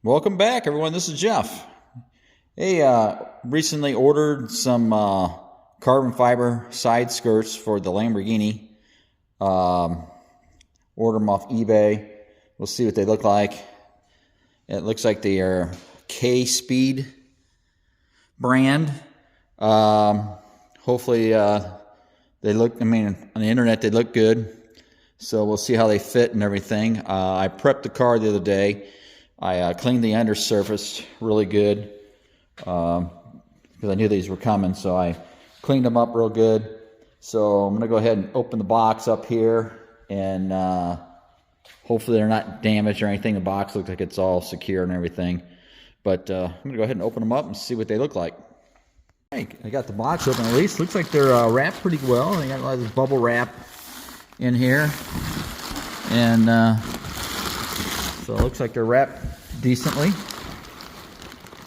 Welcome back, everyone. This is Jeff. Hey, recently ordered some carbon fiber side skirts for the Lamborghini. Ordered them off eBay. We'll see what they look like. It looks like they are K-Speed brand. Hopefully they look, on the internet they look good. So we'll see how they fit and everything. I prepped the car the other day. I cleaned the undersurface really good because I knew these were coming, so I cleaned them up real good. So I'm going to go ahead and open the box up here, and hopefully they're not damaged or anything. The box looks like it's all secure and everything. But I'm going to go ahead and open them up and see what they look like. Hey, I got the box open at least. Looks like they're wrapped pretty well. They got a lot of this bubble wrap in here. And so it looks like they're wrapped decently.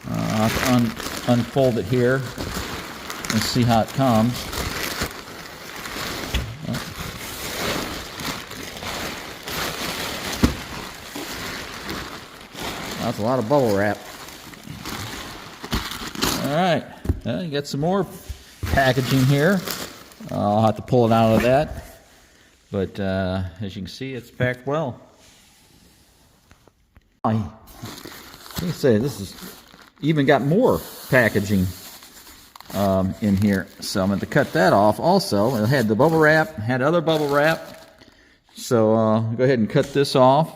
I'll have to unfold it here and see how it comes. That's a lot of bubble wrap. Alright, well, you got some more packaging here. I'll have to pull it out of that. But as you can see, it's packed well. Let me say, this is even got more packaging in here. So I'm going to cut that off also. It had the bubble wrap, had other bubble wrap. So go ahead and cut this off.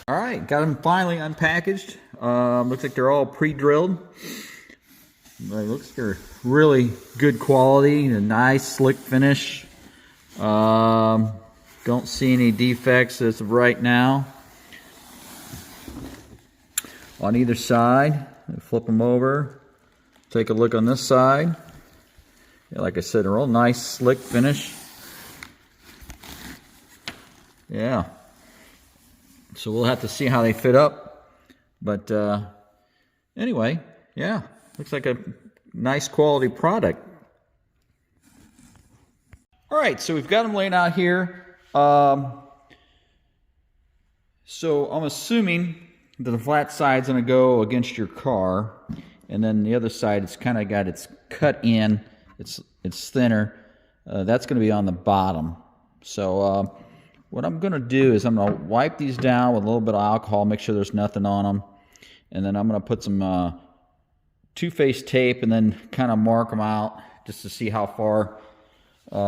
All right, got them finally unpackaged. Looks like they're all pre-drilled. It looks like they're really good quality, a nice slick finish. Don't see any defects as of right now. On either side, flip them over. Take a look on this side. Yeah, like I said, a real nice slick finish. Yeah. So we'll have to see how they fit up. But anyway, yeah, looks like a nice quality product. All right, so we've got them laid out here. So I'm assuming that the flat side's going to go against your car, and then the other side, it's kind of got its cut in. It's thinner. That's going to be on the bottom. So what I'm going to do is I'm going to wipe these down with a little bit of alcohol, make sure there's nothing on them, and then I'm going to put some two-face tape and then kind of mark them out just to see how far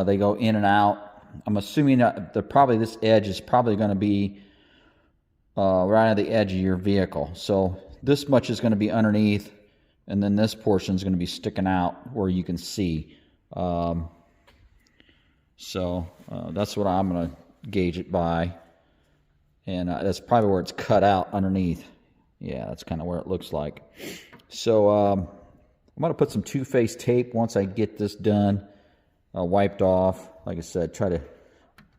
they go in and out. I'm assuming that this edge is probably going to be right on the edge of your vehicle. So this much is going to be underneath, and then this portion is going to be sticking out where you can see. So that's what I'm going to gauge it by, and that's probably where it's cut out underneath. Yeah, that's kind of where it looks like. So I'm going to put some two-face tape once I get this done. Wiped off. Like I said, try to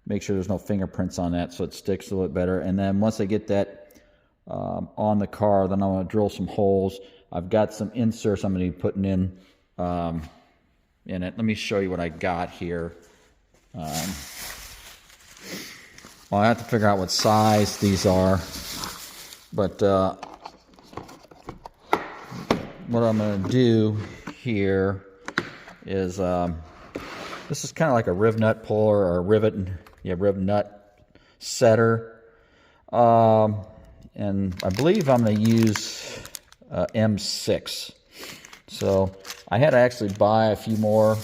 make sure there's no fingerprints on that so it sticks a little bit better. And then once I get that on the car, then I'm going to drill some holes. I've got some inserts I'm going to be putting in it. Let me show you what I got here. Well, I have to figure out what size these are. But what I'm going to do here is... this is kind of like a riv nut puller or a riv nut setter. And I believe I'm going to use M6. So I had to actually buy a few more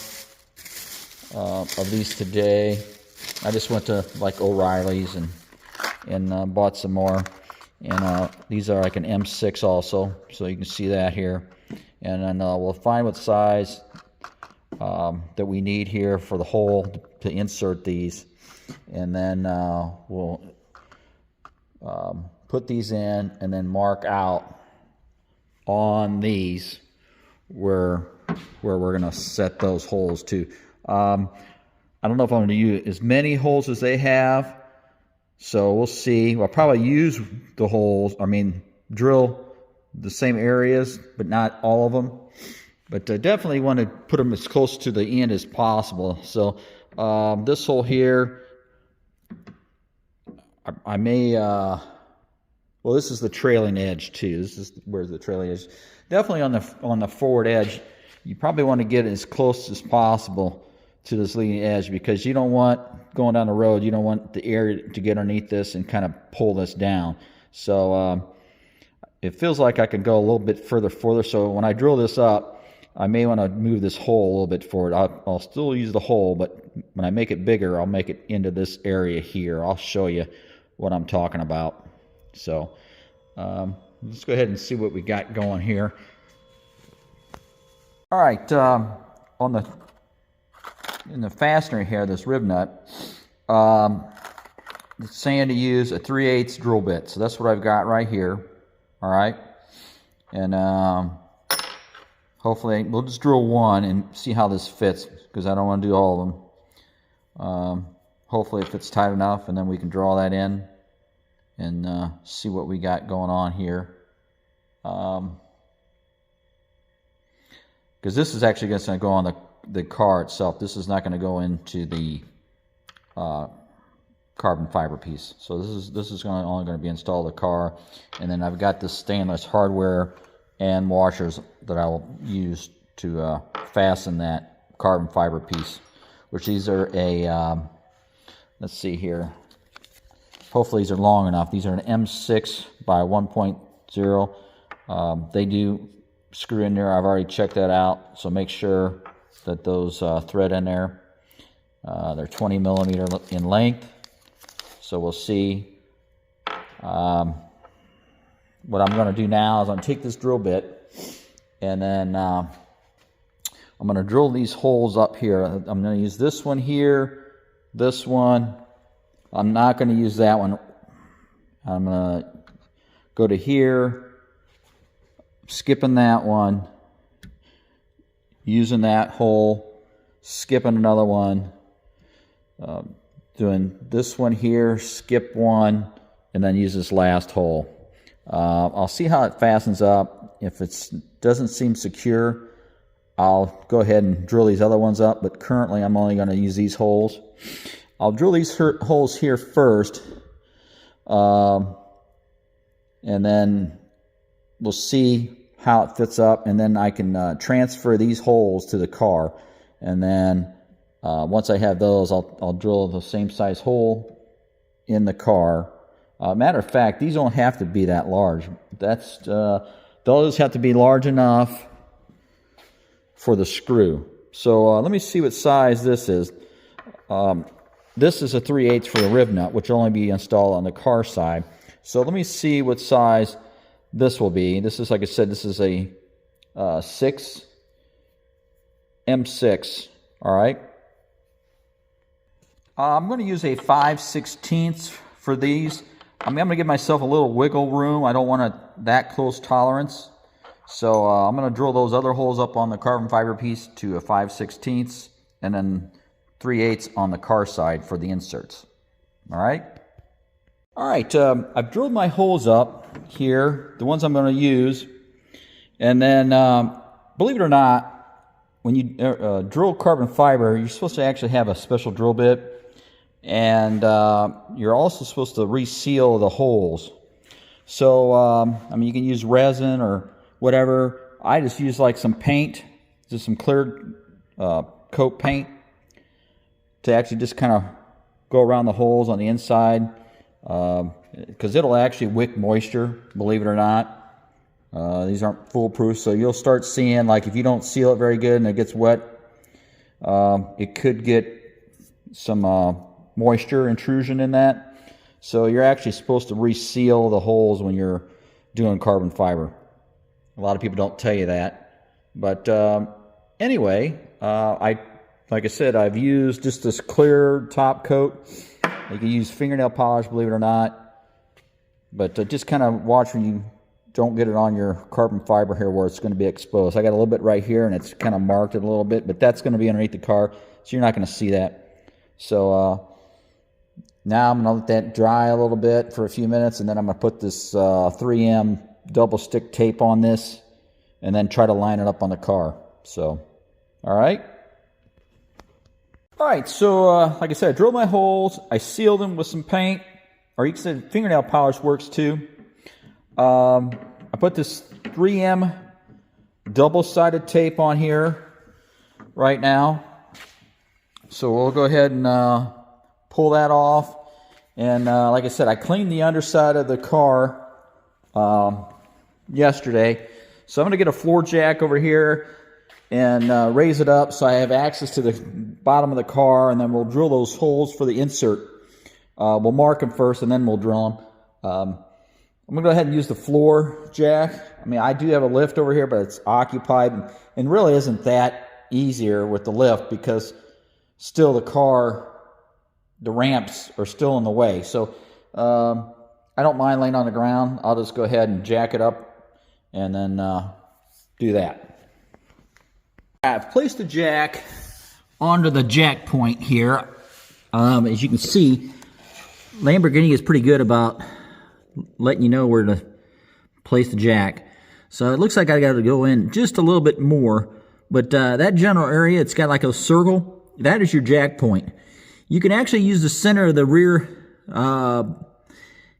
of these today. I just went to like O'Reilly's and bought some more. And these are like an M6 also. So you can see that here. And then we'll find what size that we need here for the hole to insert these, and then we'll put these in and then mark out on these where we're going to set those holes to. I don't know if I'm going to use as many holes as they have, so we'll see. I'll probably use the holes, drill the same areas, but not all of them. But I definitely want to put them as close to the end as possible. So this hole here, I may, well, this is the trailing edge too. This is where's the trailing edge. Definitely on the forward edge, you probably want to get as close as possible to this leading edge, because you don't want, going down the road, you don't want the air to get underneath this and kind of pull this down. So it feels like I can go a little bit further. So when I drill this up, I may want to move this hole a little bit forward. I'll still use the hole, but when I make it bigger, I'll make it into this area here. I'll show you what I'm talking about. So let's go ahead and see what we got going here. All right, in the fastener here, this rib nut, it's saying to use a 3/8 drill bit. So that's what I've got right here. All right, and hopefully we'll just drill one and see how this fits, because I don't want to do all of them. Hopefully it fits tight enough, and then we can draw that in and see what we got going on here. Because this is actually going to go on the car itself. This is not going to go into the carbon fiber piece. So this is only going to be installed in the car. And then I've got this stainless hardware and washers that I will use to fasten that carbon fiber piece, which these are a, let's see here. Hopefully these are long enough. These are an M6 by 1.0. They do screw in there. I've already checked that out, so make sure that those thread in there. They're 20 millimeter in length. So we'll see. What I'm going to do now is I'm going to take this drill bit, and then I'm going to drill these holes up here. I'm going to use this one here, this one. I'm not going to use that one. I'm going to go to here, skipping that one, using that hole, skipping another one, doing this one here, skip one, and then use this last hole. I'll see how it fastens up. If it doesn't seem secure, I'll go ahead and drill these other ones up, but currently I'm only going to use these holes. I'll drill these holes here first, and then we'll see how it fits up, and then I can transfer these holes to the car, and then once I have those, I'll drill the same size hole in the car. Matter of fact, these don't have to be that large. Those have to be large enough for the screw. So let me see what size this is. This is a 3/8 for the rib nut, which will only be installed on the car side. So let me see what size this will be. This is, like I said, this is a M6. All right. I'm going to use a 5/16 for these. I'm going to give myself a little wiggle room. I don't want that close tolerance. So I'm going to drill those other holes up on the carbon fiber piece to a 5/16, and then 3/8 on the car side for the inserts. All right. All right. I've drilled my holes up here, the ones I'm going to use, and then believe it or not, when you drill carbon fiber, you're supposed to actually have a special drill bit, and you're also supposed to reseal the holes. So I mean, you can use resin or whatever. I just use like some paint, just some clear coat paint, to actually just kind of go around the holes on the inside, because it'll actually wick moisture, believe it or not. These aren't foolproof, so you'll start seeing, like, if you don't seal it very good and it gets wet, it could get some moisture intrusion in that. So you're actually supposed to reseal the holes when you're doing carbon fiber. A lot of people don't tell you that. But anyway, like I said, I've used just this clear top coat. You can use fingernail polish, believe it or not. But just kind of watch when you don't get it on your carbon fiber here where it's going to be exposed. I got a little bit right here, and it's kind of marked it a little bit, but that's going to be underneath the car, so you're not going to see that. So now I'm going to let that dry a little bit for a few minutes, and then I'm going to put this 3M double stick tape on this, and then try to line it up on the car. So, all right. All right, so like I said, I drilled my holes. I sealed them with some paint. or you can say fingernail polish works too. I put this 3M double-sided tape on here right now. So we'll go ahead and pull that off. And like I said, I cleaned the underside of the car yesterday. So I'm going to get a floor jack over here and raise it up so I have access to the bottom of the car, and then we'll drill those holes for the insert. We'll mark them first and then we'll drill them. I'm going to go ahead and use the floor jack. I mean, I do have a lift over here, but it's occupied and really isn't that easier with the lift because still the car, the ramps are still in the way. So I don't mind laying on the ground. I'll just go ahead and jack it up and then do that. I've placed the jack onto the jack point here. As you can see, Lamborghini is pretty good about letting you know where to place the jack. So it looks like I got to go in just a little bit more, but that general area, it's got like a circle. That is your jack point. You can actually use the center of the rear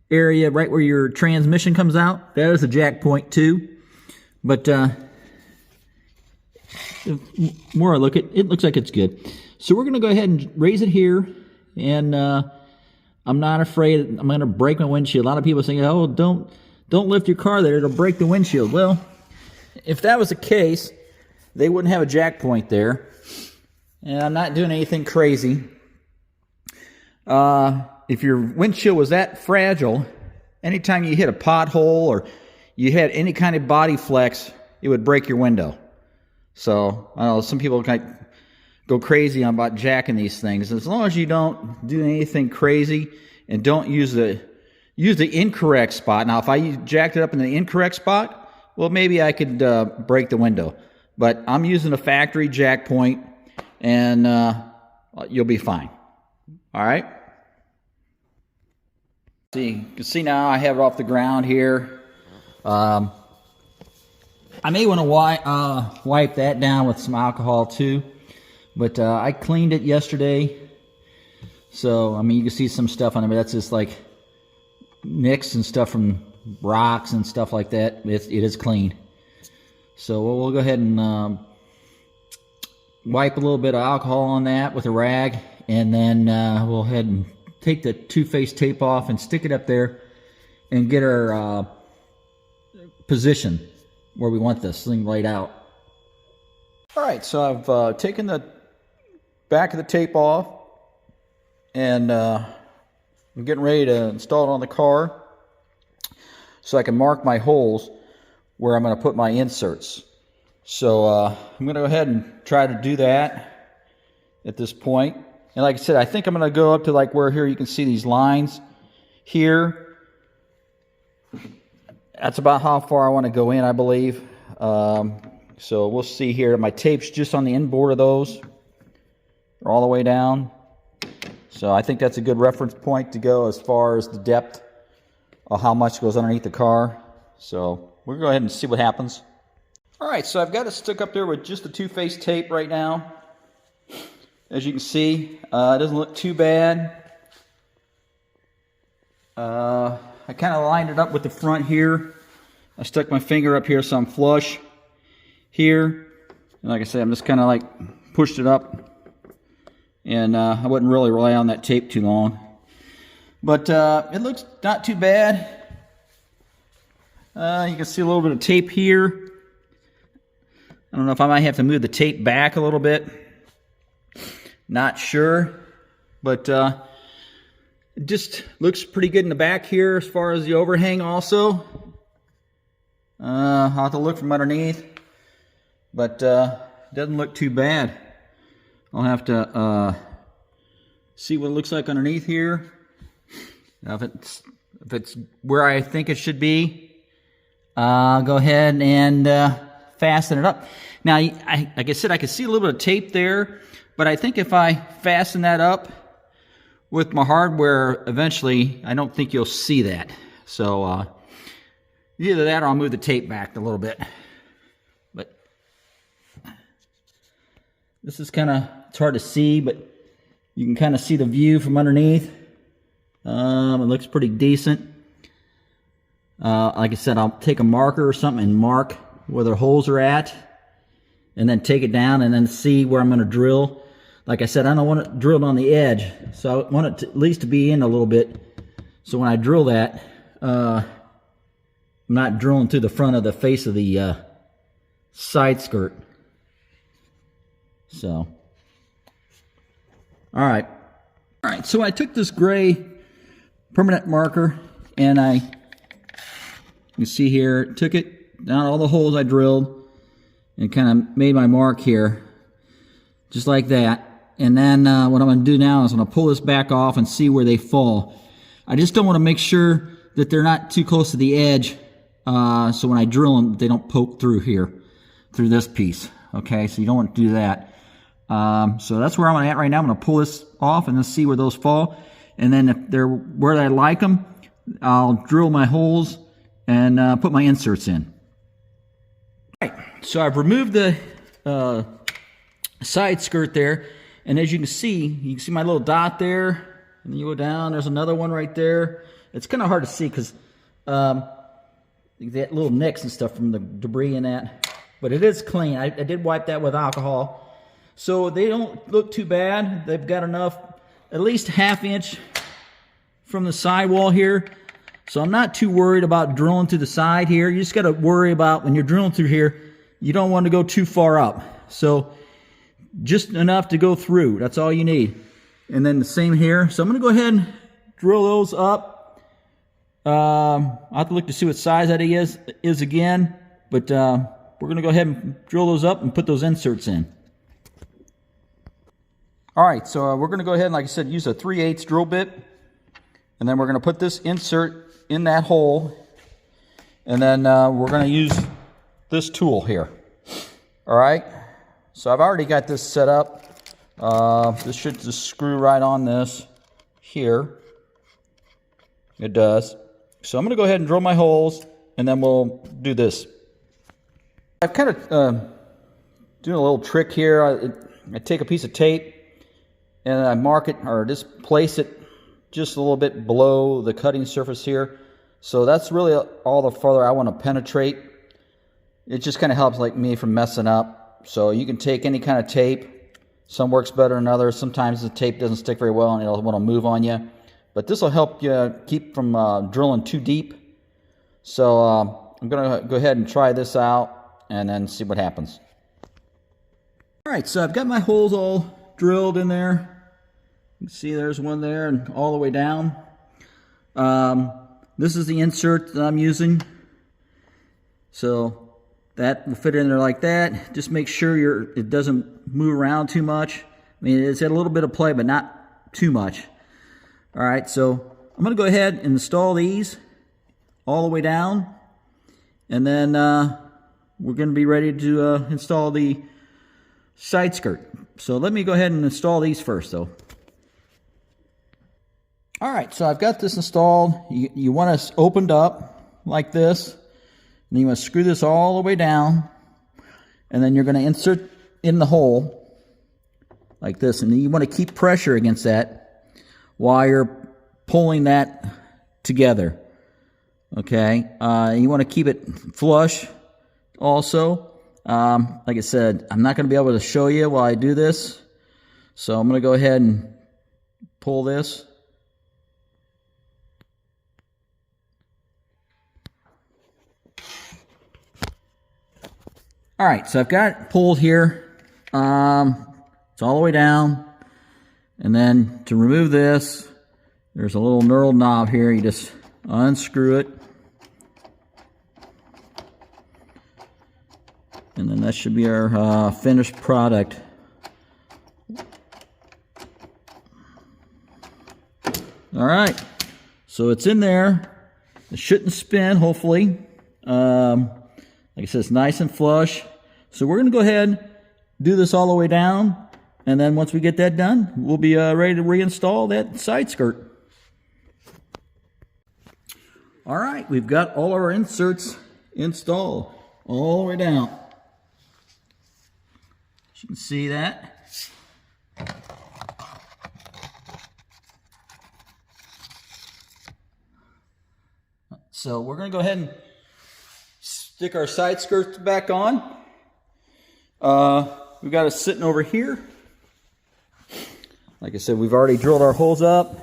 area right where your transmission comes out. That is a jack point too. But the more I look at it, it looks like it's good. So we're going to go ahead and raise it here, and I'm not afraid I'm going to break my windshield. A lot of people say, oh, don't lift your car there, it'll break the windshield. Well, if that was the case, they wouldn't have a jack point there. And I'm not doing anything crazy. If your windshield was that fragile, anytime you hit a pothole or you had any kind of body flex, it would break your window. So, I know some people go crazy about jacking these things. As long as you don't do anything crazy and don't use the incorrect spot. Now, if I jacked it up in the incorrect spot, well, maybe I could break the window. But I'm using a factory jack point, and you'll be fine. All right? See, you can see now I have it off the ground here. I may want to wipe that down with some alcohol too. But I cleaned it yesterday, so I mean you can see some stuff on it, but that's just like nicks and stuff from rocks and stuff like that. It is clean. So we'll go ahead and wipe a little bit of alcohol on that with a rag, and then we'll go ahead and take the two-face tape off and stick it up there and get our position where we want this thing laid out. All right, so I've taken the back of the tape off, and I'm getting ready to install it on the car so I can mark my holes where I'm going to put my inserts. So I'm going to go ahead and try to do that at this point. And like I said, I think I'm going to go up to like where here you can see these lines here. That's about how far I want to go in, I believe. So we'll see here. My tape's just on the inboard of those, all the way down. So I think that's a good reference point to go as far as the depth of how much goes underneath the car. So we'll go ahead and see what happens. All right, so I've got it stuck up there with just the two-face tape right now. As you can see, it doesn't look too bad. I kind of lined it up with the front here. I stuck my finger up here so I'm flush here. And like I said, I'm just kind of like pushed it up. And I wouldn't really rely on that tape too long. But it looks not too bad. You can see a little bit of tape here. I don't know if I might have to move the tape back a little bit. Not sure. But it just looks pretty good in the back here as far as the overhang also. I'll have to look from underneath. But it doesn't look too bad. I'll have to see what it looks like underneath here. Now if it's where I think it should be, I'll go ahead and fasten it up. Now, like I said, I can see a little bit of tape there, but I think if I fasten that up with my hardware, eventually, I don't think you'll see that. So either that or I'll move the tape back a little bit. But this is kind of, it's hard to see, but you can kind of see the view from underneath. It looks pretty decent. Like I said, I'll take a marker or something and mark where the holes are at, and then take it down and then see where I'm going to drill. Like I said, I don't want it drilled on the edge, so I want it to, at least to be in a little bit. So when I drill that, I'm not drilling through the front of the face of the side skirt. So, all right, so I took this gray permanent marker, and you see here, took it down all the holes I drilled, and kind of made my mark here, just like that. And then what I'm going to do now is I'm going to pull this back off and see where they fall. I just don't want to make sure that they're not too close to the edge, so when I drill them, they don't poke through here, through this piece. Okay, so you don't want to do that. So that's where I'm at right now. I'm going to pull this off and then see where those fall. And then if they're where I like them, I'll drill my holes and put my inserts in. All right, so I've removed the side skirt there. And as you can see my little dot there. And then you go down, there's another one right there. It's kind of hard to see because that little nicks and stuff from the debris in that. But it is clean. I did wipe that with alcohol. So they don't look too bad. They've got enough, at least ½ inch from the sidewall here. So I'm not too worried about drilling to the side here. You just got to worry about when you're drilling through here, you don't want to go too far up. So just enough to go through. That's all you need. And then the same here. So I'm going to go ahead and drill those up. I'll have to look to see what size that is again. But we're going to go ahead and drill those up and put those inserts in. All right, so we're going to go ahead and, like I said, use a 3/8 drill bit. And then we're going to put this insert in that hole. And then we're going to use this tool here. All right, so I've already got this set up. This should just screw right on this here. It does. So I'm going to go ahead and drill my holes, and then we'll do this. I've kind of doing a little trick here. I take a piece of tape, and I mark it, or just place it just a little bit below the cutting surface here. So that's really all the further I want to penetrate. It just kind of helps like me from messing up. So you can take any kind of tape. Some works better than others. Sometimes the tape doesn't stick very well and it'll want to move on you. But this will help you keep from drilling too deep. So I'm going to go ahead and try this out and then see what happens. All right, so I've got my holes all drilled in there. You can see there's one there and all the way down. This is the insert that I'm using. So that will fit in there like that. Just make sure it doesn't move around too much. I mean, it's had a little bit of play, but not too much. All right, so I'm going to go ahead and install these all the way down. And then we're going to be ready to install the side skirt. So let me go ahead and install these first, though. All right, so I've got this installed. You want it opened up like this. And then you want to screw this all the way down. And then you're going to insert in the hole like this. And then you want to keep pressure against that while you're pulling that together. Okay? You want to keep it flush also. Like I said, I'm not going to be able to show you while I do this. So I'm going to go ahead and pull this. All right, so I've got it pulled here. It's all the way down. And then to remove this, there's a little knurled knob here. You just unscrew it. And then that should be our finished product. All right, so it's in there. It shouldn't spin, hopefully. Like I said, it's nice and flush. So we're going to go ahead and do this all the way down. And then once we get that done, we'll be ready to reinstall that side skirt. All right, we've got all our inserts installed all the way down. As you can see that. So we're going to go ahead and stick our side skirts back on. We've got it sitting over here. Like I said, we've already drilled our holes up.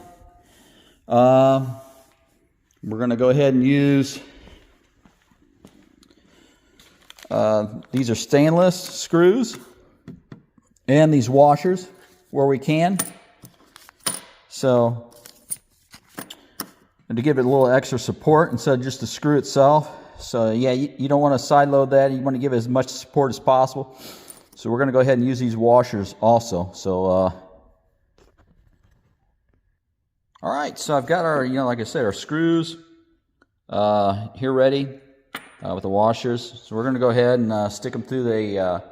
We're going to go ahead and use, these are stainless screws and these washers where we can. So, and to give it a little extra support instead of just the screw itself. So yeah, you don't want to side load that. You want to give it as much support as possible. So we're going to go ahead and use these washers also. So, all right, so I've got our, like I said, our screws here ready with the washers. So we're going to go ahead and stick them through the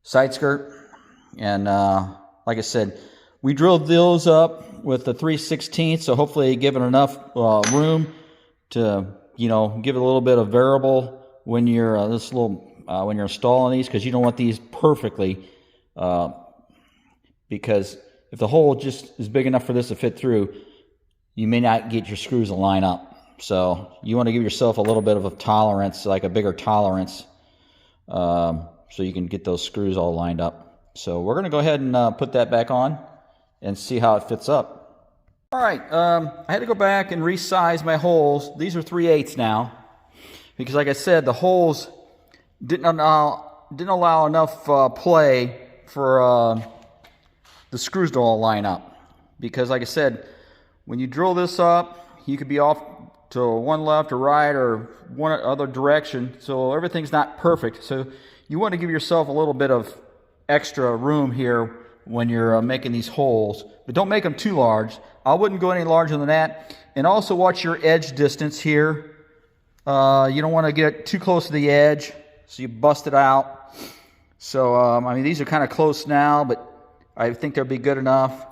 side skirt. And like I said, we drilled those up with the 3/16, so hopefully give it enough room to, give it a little bit of variable when you're when you're installing these, because you don't want these perfectly, because if the hole just is big enough for this to fit through, you may not get your screws to line up. So you want to give yourself a little bit of a tolerance, like a bigger tolerance, so you can get those screws all lined up. So we're going to go ahead and put that back on and see how it fits up. All right, I had to go back and resize my holes. These are 3/8 now, because like I said, the holes didn't allow enough play for the screws to all line up. Because like I said, when you drill this up, you could be off to one left or right or one other direction, so everything's not perfect. So you want to give yourself a little bit of extra room here when you're making these holes, but don't make them too large. I wouldn't go any larger than that. And also watch your edge distance here. You don't want to get too close to the edge, so you bust it out. So I mean, these are kind of close now, but I think they'll be good enough.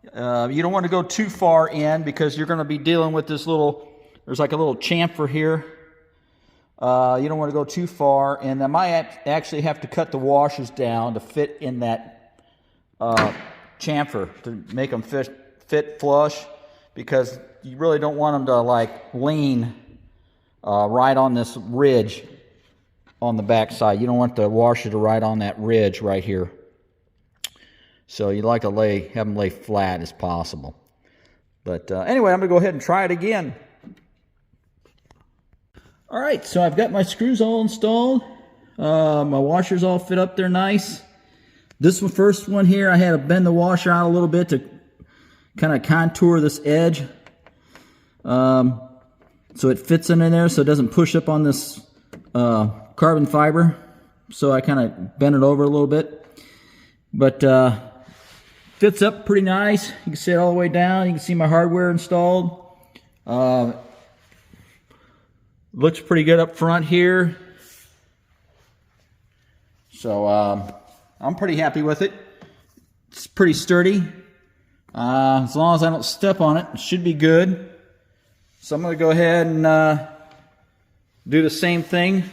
You don't want to go too far in, because you're going to be dealing with this there's like a little chamfer here. You don't want to go too far, and I might actually have to cut the washers down to fit in that chamfer to make them fit flush, because you really don't want them to like lean right on this ridge on the back side. You don't want the washer to ride on that ridge right here. So you like to have them lay flat as possible. But anyway, I'm going to go ahead and try it again. All right, so I've got my screws all installed. My washers all fit up there nice. This first one here, I had to bend the washer out a little bit to kind of contour this edge. So it fits in there, so it doesn't push up on this carbon fiber. So I kind of bent it over a little bit. But fits up pretty nice. You can see it all the way down. You can see my hardware installed. Looks pretty good up front here. So I'm pretty happy with it. It's pretty sturdy. As long as I don't step on it, it should be good. So I'm going to go ahead and do the same thing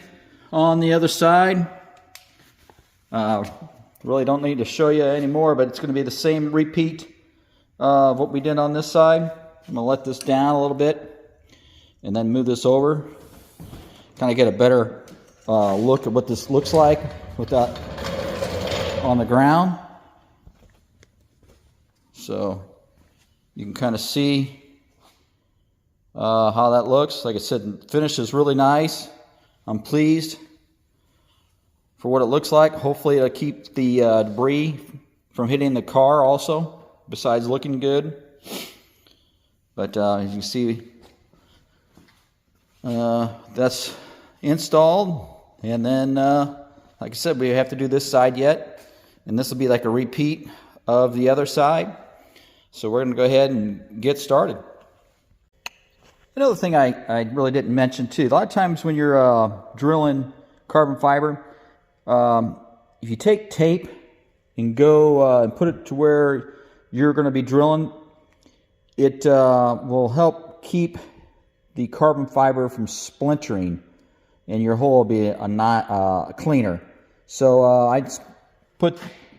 on the other side. Really don't need to show you anymore, but it's going to be the same repeat of what we did on this side. I'm going to let this down a little bit and then move this over. Kind of get a better look at what this looks like with that on the ground. So you can kind of see how that looks. Like I said, the finish is really nice. I'm pleased for what it looks like. Hopefully it'll keep the debris from hitting the car also, besides looking good. But as you can see, that's installed. And then, like I said, we have to do this side yet. And this will be like a repeat of the other side. So we're going to go ahead and get started. Another thing I really didn't mention too, a lot of times when you're drilling carbon fiber, if you take tape and go and put it to where you're going to be drilling, it will help keep the carbon fiber from splintering, and your hole will be a cleaner. So I just put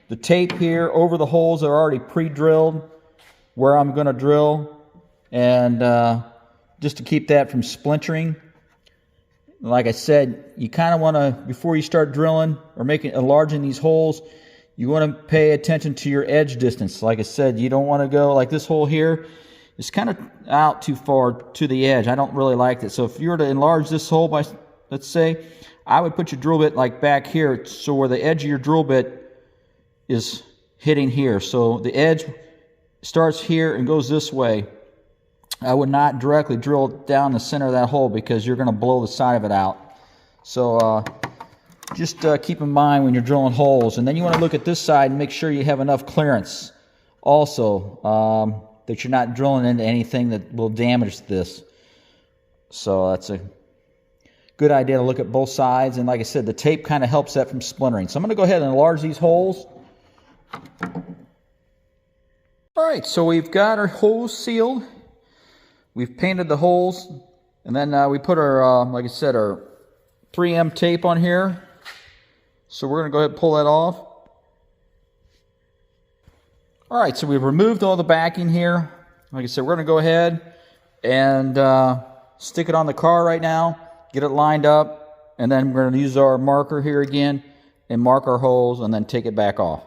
the tape here over the holes that are already pre-drilled where I'm going to drill, and just to keep that from splintering. Like I said, you kind of want to, before you start drilling or enlarging these holes, you want to pay attention to your edge distance. Like I said, you don't want to go like this hole here. It's kind of out too far to the edge. I don't really like it. So if you were to enlarge this hole by, let's say, I would put your drill bit like back here, so where the edge of your drill bit is hitting here. So the edge starts here and goes this way. I would not directly drill down the center of that hole because you're going to blow the side of it out. So just keep in mind when you're drilling holes. And then you want to look at this side and make sure you have enough clearance also, that you're not drilling into anything that will damage this. So that's a good idea to look at both sides. And like I said, the tape kind of helps that from splintering. So I'm going to go ahead and enlarge these holes. All right, so we've got our holes sealed. We've painted the holes, and then we put our, like I said, our 3M tape on here. So we're going to go ahead and pull that off. All right, so we've removed all the backing here. Like I said, we're going to go ahead and stick it on the car right now, get it lined up, and then we're going to use our marker here again and mark our holes and then take it back off.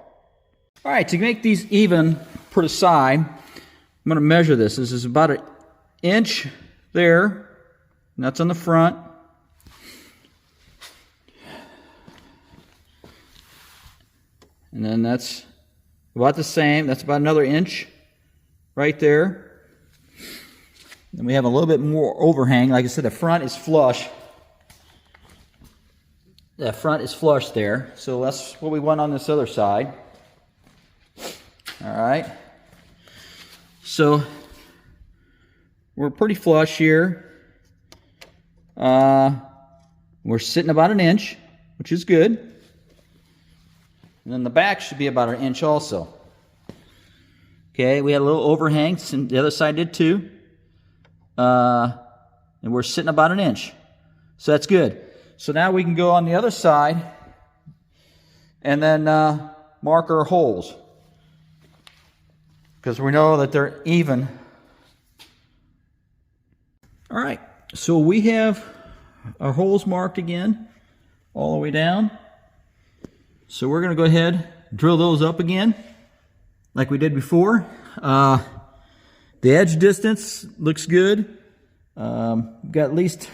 All right, to make these even per the side, I'm going to measure this. This is about an inch there, and that's on the front. And then that's about the same. That's about another inch right there. Then we have a little bit more overhang. Like I said, the front is flush. The front is flush there. So that's what we want on this other side. All right. So we're pretty flush here. We're sitting about an inch, which is good. And then the back should be about an inch also. Okay, we had a little overhang, and the other side did too. And we're sitting about an inch. So that's good. So now we can go on the other side and then mark our holes, because we know that they're even. All right, so we have our holes marked again all the way down. So we're going to go ahead and drill those up again like we did before. The edge distance looks good. Got at least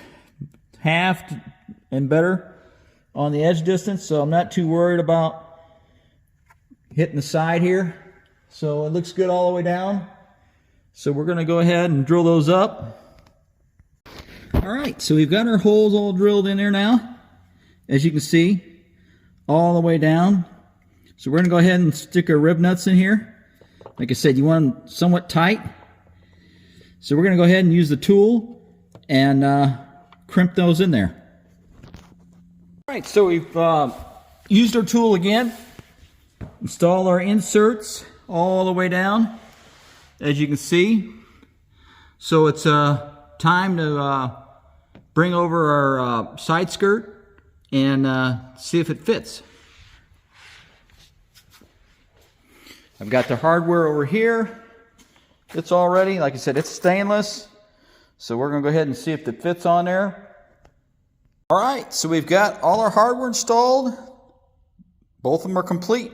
half and better on the edge distance, so I'm not too worried about hitting the side here. So it looks good all the way down. So we're going to go ahead and drill those up. All right, so we've got our holes all drilled in there now, as you can see, all the way down. So we're going to go ahead and stick our rib nuts in here. Like I said, you want them somewhat tight. So we're going to go ahead and use the tool and crimp those in there. All right, so we've used our tool again, installed our inserts all the way down, as you can see. So it's time to bring over our side skirt and see if it fits. I've got the hardware over here. It's all ready. Like I said, it's stainless. So we're going to go ahead and see if it fits on there. All right, so we've got all our hardware installed. Both of them are complete.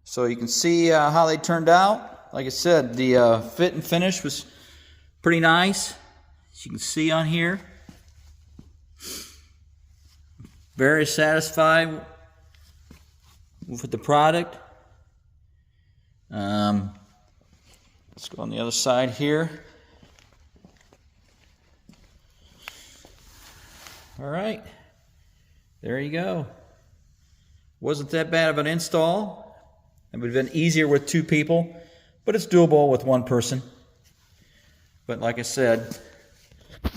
So you can see how they turned out. Like I said, the fit and finish was pretty nice, as you can see on here. Very satisfied with the product. Let's go on the other side here. All right, there you go. Wasn't that bad of an install. It would have been easier with two people, but it's doable with one person. But like I said,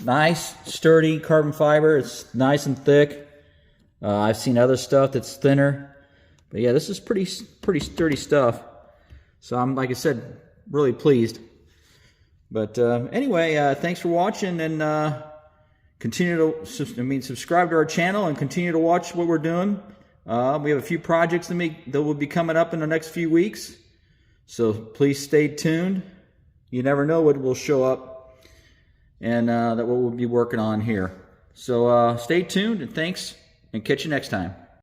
nice, sturdy carbon fiber. It's nice and thick. I've seen other stuff that's thinner, but yeah, this is pretty sturdy stuff. So I'm, like I said, really pleased. But anyway, thanks for watching, and continue to subscribe to our channel and continue to watch what we're doing. We have a few projects that will be coming up in the next few weeks, so please stay tuned. You never know what will show up. and that what we'll be working on here. So stay tuned, and thanks, and catch you next time.